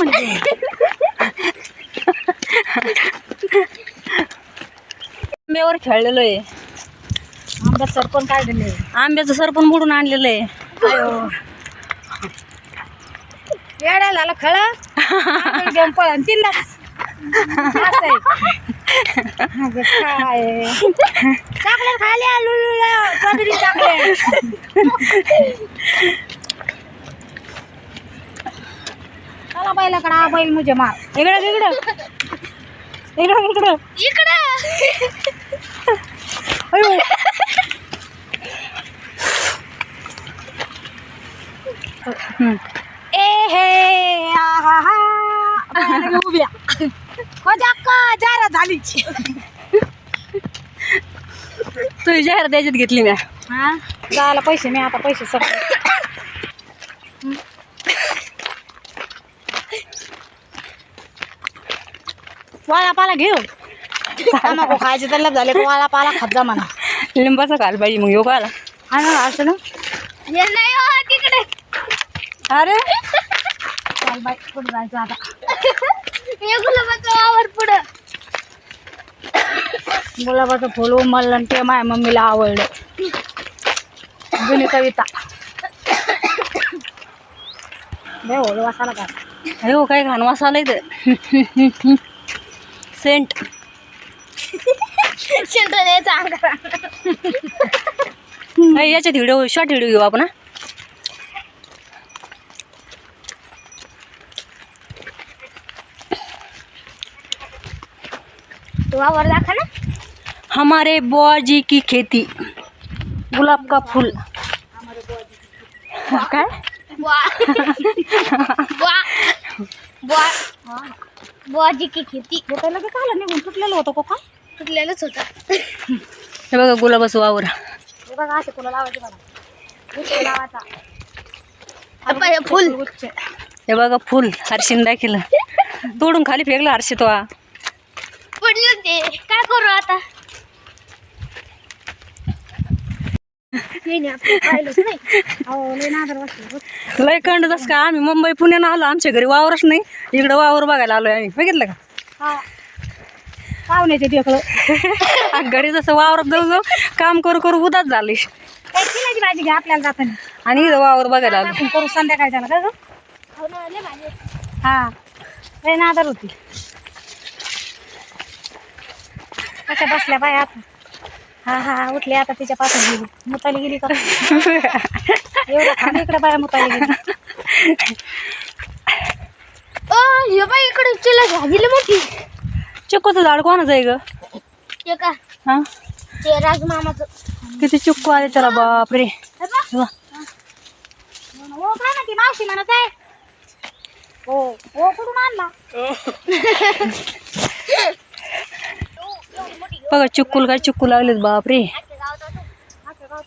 म्हणजे आंब्यावर खेळलेलो आहे. आंब्यात सरपण काढलेलं आहे. आंब्याचं सरपण मोडून आणलेलं आहे. अयो येड्या झालं खळा घेऊन पळा तीनदा काय चॉकलेट खाली आलू चॉकलेट चला बैलाकडा बैल मुझे मार इकडं इकडं इकडं इकडं इकडं अयो ए हे आहा हा उभ्या का जारा झालीची तुझी जाहिरात द्यायच्यात घेतली मी. हा जायला पैसे मी आता पैसे सगळे वाळा पाला घेऊ नको खायचे तर झाले वाळा पाला खात जा म्हणा. लिंबाचा काल पाहिजे मग योग आला. हा ना असं ना तिकडे अरे चाल बाई कुठं जायचं आता गुलाबाचं वावर पुढं गुलाबाचं फुल उमललं आणि ते माझ्या मम्मीला आवडलं. जुनी कविता बे ओळ वासाला का अयो काय घाण वास आलाय तर सेंट याच्यात व्हिडिओ शॉर्ट व्हिडिओ घेऊ आपण. वावर दाखा ना. हमारे बुआ जी की खेती गुलाब का फूल काय बुआजी की खेती बोटायला का काला निघून तुटलेलं होतं का तुटलेलंच होतं. हे बघा गुलाबाचं वावर. हे बघा असे फुलं लावायचे बघा लावायचा फुल हे बघा फुल हर्षीन दाखिलं तोडून खाली फेकलं हर्षी तो पडलं ते काय करू आता. लय कंड जस का आम्ही मुंबई पुण्यानं आलो आमच्या घरी वावरच नाही इकडं वावर बघायला आलोय आम्ही बघितलं का पाहुण्याचे ढेकळं घरी जसं वावरात जाऊ जाऊ काम करू करू उदाच झाली चिलाची भाजी घ्या आपल्याला जाताना आणि इथं वावर बघायला आलो. आपण करू संध्याकाळी झाला का ग हा लय नादर होती कशा बसल्या बाय आता. हा हा उठली आता तिच्या पासून गेली मुताली गेली का एवढं खाली इकडे बाया मुताली गेली. हे बाई इकडे चिलाची भाजी मोठी. चिक्कूचं झाड कोणाचं आहे ग. ते का हा ते राजमामाचं किती चिक्कू आले त्याला बापरे. हो काय ना ती मावशी म्हणत आहे. हो हो कुठून आणला बघा चिक्कूला काय चिक्कू लागलेत बापरे.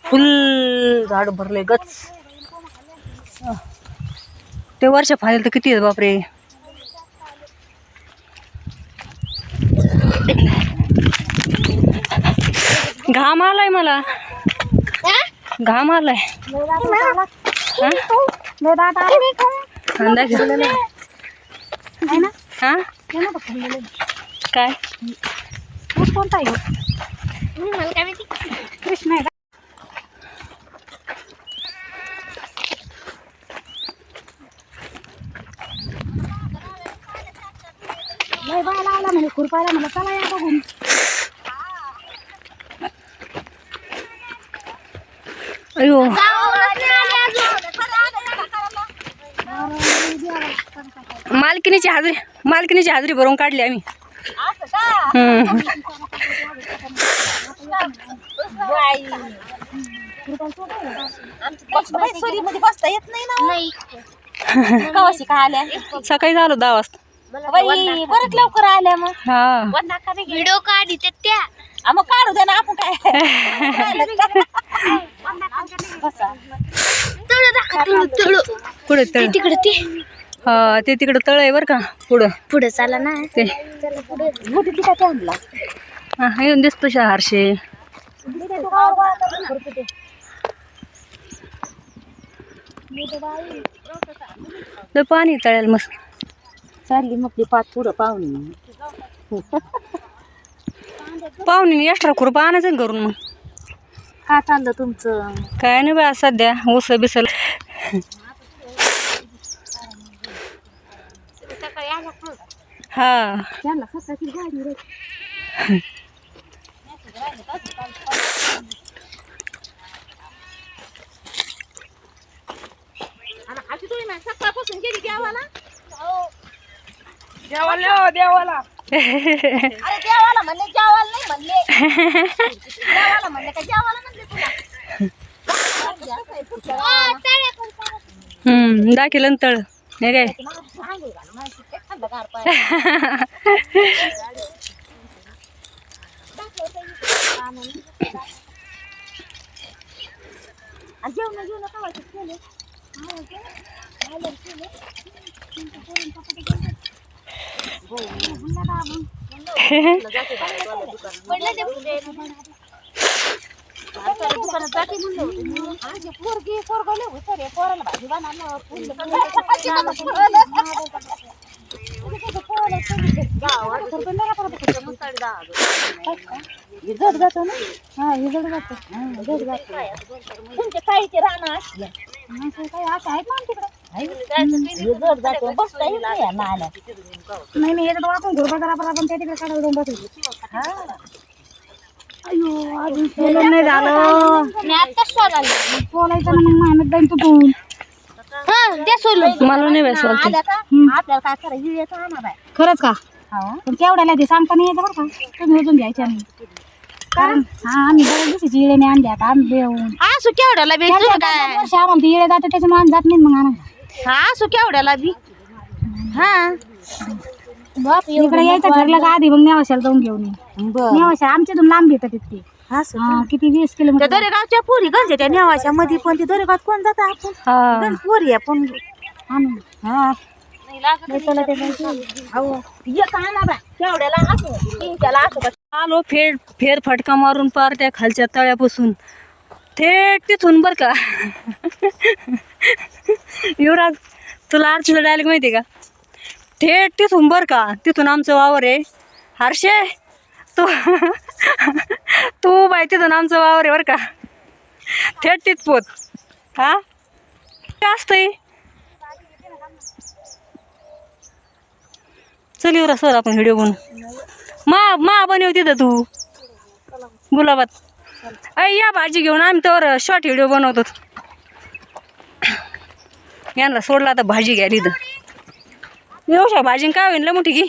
फुल झाड भरले गच. ते वर्ष फाईल तर किती आहेत बापरे. घाम आलाय मला घाम आलाय. हा काय कोणता आहे मला काय माहिती कृष्ण आहे का. लय बाय लावला म्हणे खुरपायला म्हणलं चला या बघून. अयो मालकीनीची हाजरी भरून काढली आम्ही. बसता येत नाही ना. सकाळी झालो 10 वाजता. बरंच लवकर आल्या मग. हा व्हिडिओ काढी त्या मग काढू दे ना आपण काय. पुढे तळ तिकडे ते हा ते तिकडे तळ आहे बरं का. पुढं पुढे चाला ना ते मोठी काय आणला हा येऊन दिसतो हर्षे. पाणी तळ्याला मस्त. चालली मग ती पाच पुढं पाहुणी पाहुणे एक्स्ट्रा खुरपा आणायचं ना घरून मग. का चाललं तुमचं? काय नाही बा सध्या ऊस बिसल. हा त्यांना स्वतःची गाडी रे. सकाळपासून गेली देवाला. देवाला अरे देवाला म्हणले जेवायला नाही म्हणले. देवाला म्हणले का जेवायला म्हणले तुला. दाखिलं तळ हे काय. जेवण जेवण काय जड जातो ना. हा जड जातो. तुमच्या काळीचे राहणं असलं काही असं आहेत ना तिकडे. जड जातो बसता येत नाही. नाही येतात आपण घरबाजार आपण त्या तिकडे काढायला जाऊन बसू. अयो अजून सोलून नाही झालं. सोलायचं ना मग मेहनत जाईन तुझून. ते सोलून मला नाही बस आपल्याला काय करायचं. खरंच का? पण केवढ्याला ते सांगता नाही यायचं बरं का. तुम्ही अजून घ्यायच्या नाही कारण आम्ही बऱ्याच दिवसाची इळेने आणल्या आता आम्ही देऊन असू केवढ्याला बी वर्ष आम्हाला ते इळे जाते त्याच्यामुळे आम्ही जात नाही मग आणा. हा असू केवढ्याला बी. हा इकडे यायचं ठरलं का आधी मग नेवाशाला जाऊन घेऊन ये. नेवाशा आमच्यातून लांब येतात तिथे. किती 20 किलोमीटर. दरेगावच्या पुरी गंज त्या नेवाच्या मध्ये पण ते दरेगावात कोण जात आपण गंज पुरी आपण आणून हा केवढ्याला असू त्याला असू आलो फेर फटका मारून पार त्या खालच्या तळ्यापासून थेट तिथून बर का. युवराज तुला आरतीचा डायलॉग माहिती का? थेट तिथून बर का. तिथून आमचं वावर आहे. हर्षे तू बाई तिथून आमचं वावर आहे बर का. थेट तिथपोत हा काय असतंय. चल युवराज सर आपण व्हिडिओ बनवू. मा बनव तिथं तू गुलाबात. या भाजी घेऊन आम्ही तर शॉर्ट व्हिडिओ बनवतो. यांना सोडला आता भाजी घ्या तिथं. येऊ भाजी काय होईल मोठी की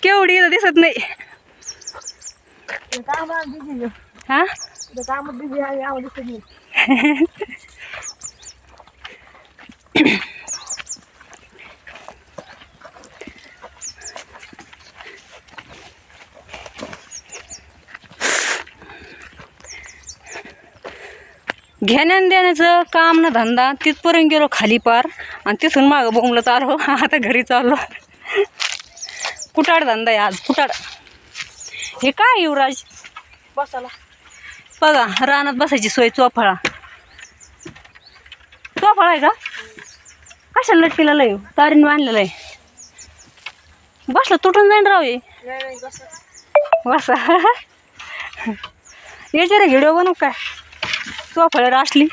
केवढी इथं दिसत नाही. हा घेण्यान देण्याचं काम ना धंदा तिथपर्यंत गेलो खाली पार आणि तिथून मागं बोंबलं चालू. आता घरी चाललो. कुटाड धंदा आहे आज कुटाड. हे काय युवराज बसाला बघा रानात बसायची सोय. चोफाळा आहे का? कशाला लटकेला लय तारीन बांधलेलं आहे. बसला तुटून जाईन राव हे. बसा याच्या रे व्हिडिओ बनवू काय. चोफाळ्यावर असली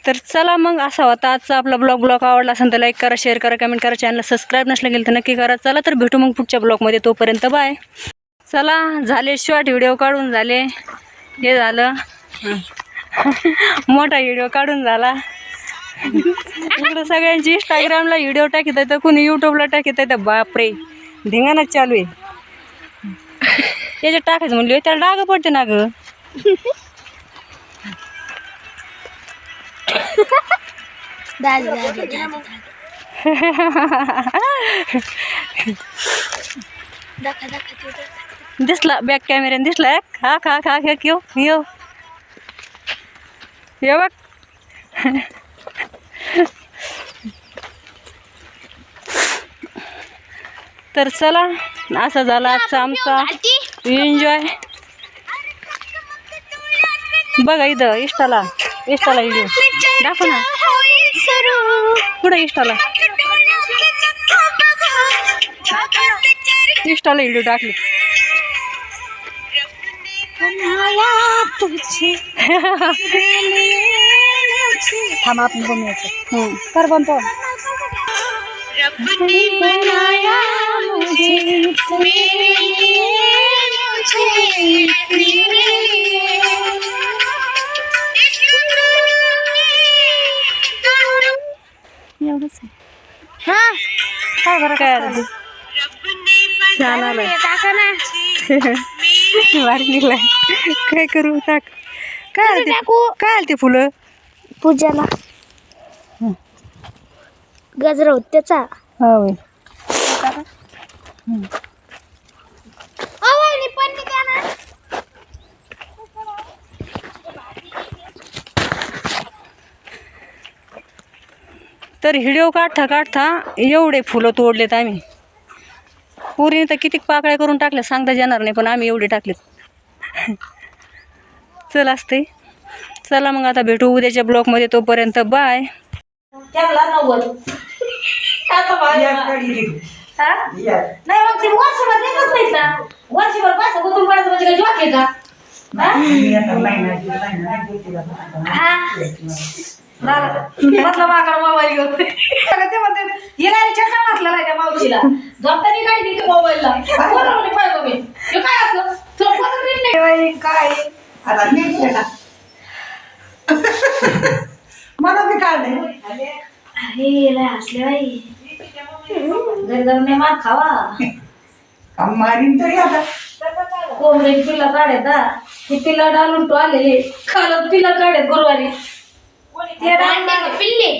तर चला मग असा होता आजचा आपला ब्लॉग आवडला असेल तर लाईक करा, शेअर करा, कमेंट करा. चॅनलला सबस्क्राईब नसलं गेलं तर नक्की करा. चला तर भेटू मग पुढच्या ब्लॉगमध्ये. तोपर्यंत बाय. चला झाले शॉर्ट व्हिडिओ काढून झाले. हे झालं मोठा व्हिडिओ काढून झाला. इकडं सगळ्यांची इंस्टाग्रामला व्हिडिओ टाकीत आहे तर कुणी यूट्यूबला टाकीत आहे तर बापरे धिंगाणाच चालू आहे. त्याच्यात टाकायचं म्हणले त्याला डाग पडते ना ग. दिसला बॅक कॅमेऱ्याने दिसला. हा खा खा खा क्यों यो ये बघ. तर चला असा झाला आजचा आमचा एन्जॉय. बघा इथं इष्टाला व्हिडिओ दाखव ना कुठं इंस्टाला व्हिडिओ टाकली थांब आपण बनवायचं कर बनतो एवढंच आहे हा काय बरं काय आलं छान आलं भारी निघलाय काय करू टाक काय आलं काय आलं ते फुलं पूजाला गजरा होत त्याचा होय तर व्हिडिओ काढता काढता एवढे फुलं तोडलेत आम्ही पुरीने तर किती पाकळ्या करून टाकल्या सांगता येणार नाही पण आम्ही एवढे टाकलेत चल असते चला मग आता भेटू उद्याच्या ब्लॉगमध्ये तोपर्यंत बाय त्याला 90 नाही मग ते वर्षभर देतच नाहीत ना वर्षभर पैसा गुंतून पडायचं म्हणजे काय जॉक आहे का माकड मोबाईल घेऊन ते म्हणते हिला चक्कर वाचलेला त्या मावशीला झोपताना काय दिली मोबाईलला पाहिजे मी हे काय असलं झोपत काय आता मला बी काढले हे लय हसले बाई घरी जाऊन नाही मार खावा मारीन तरी आता कोंबडे पिल्ला काढेत ती पिल्ला डालून तो आलेले खालत पिल्ला काढेत गुरुवारी पिल्ले